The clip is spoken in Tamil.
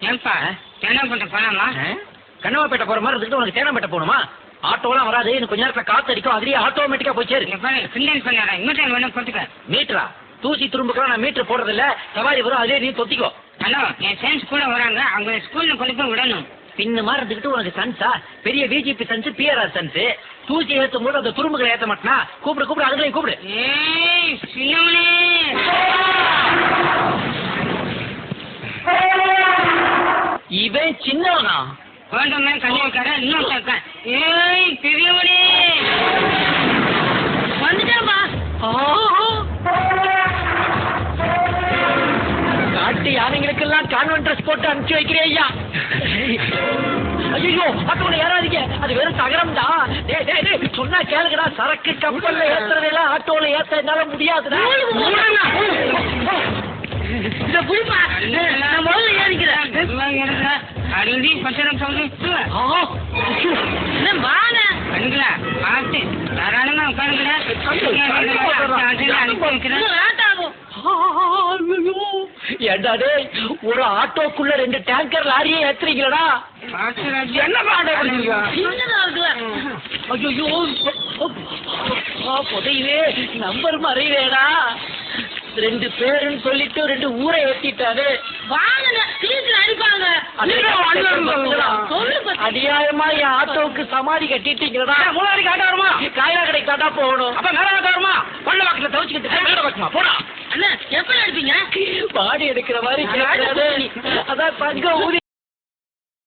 ஏன்பா தேனாம்பேட்டை போலாமா? கண்ணவாப்பேட்டை போற மாதிரி இருந்துட்டு உனக்கு தேனாம்பேட்டை போகணுமா? ஆட்டோலாம் வராது, இன்னும் கொஞ்ச நேரத்துல காத்து அடிக்கும், அதுலயே ஆட்டோமேட்டிக்கா போய் சேரு. கிண்டல் பண்ணாரா? மீட்டர் வேணும் போட்டுக்க. மீட்டரா? தூசி துரும்புக்கெல்லாம் நான் மீட்டர் போடுறது இல்ல. சவாரி வரும், அதே நீ தொத்திக்கோ. ஹலோ, என் சயின்ஸ் கூட வராங்க, அவங்க ஸ்கூல்ல கொண்டு போய் விடணும். பின்ன மாதிரி இருந்துகிட்டு உனக்கு சன்ஸா? பெரிய விஜிபி சன்ஸ், பிஆர்ஆர் சன்ஸ். தூசி ஏற்றும் போது அந்த துரும்புகளை ஏற்ற மாட்டா. கூப்பிடு அதுகளையும் கூப்பிடு. இவன் சின்னவனா? வேண்டாமே கல்யாணக்கார இன்னொருத்தா. ஏய் பெரியவனே வந்துட்டாமா. காட்டு யானைங்களுக்கெல்லாம் கான்வென்ட் ட்ரெஸ் போட்டு அனுப்பிச்சு வைக்கிறேன் ஐயா. ஐயோ ஆட்டோல ஏறாதீங்க, அது வெறும் தகரம் தான். சொன்னா கேளுங்கடா, சரக்கு கப்பல்ல ஏத்துறதெல்லாம் ஆட்டோல ஏத்த என்னால முடியாதுடா. இத புடிப்பா, நான் முதல்ல ஏறிக்கிறேன். அடி பச்சரம் சொல்லு. என்ன வாங்க கண்ணுங்களா பார்த்து தாராளமா உட்காந்துக்கிறேன். ஏண்டாடே, ஒரு ஆட்டோக்குள்ள 2 டேங்கர் லாரியே ஏத்துறீங்களா? என்ன பாடம்? ஐயோ புதையவே நம்பர் மறைவேடா. 2 பேருன்னு சொல்லிட்டு 2 ஊரை ஏத்திட்டாரு. அநியாயமா என் ஆட்டோவுக்கு சமாதி கட்டிட்டீங்களா? மூணாவது ஆட்டோ வருமா? காயா கடை காட்டா போகணும். அப்ப மேல ஆட்டோ வருமா? பள்ள வாக்கில தவச்சுக்கிட்டு மேல வாக்குமா போடா. எப்படி எடுப்பீங்க? பாடி எடுக்கிற மாதிரி அதான் தங்க ஊதி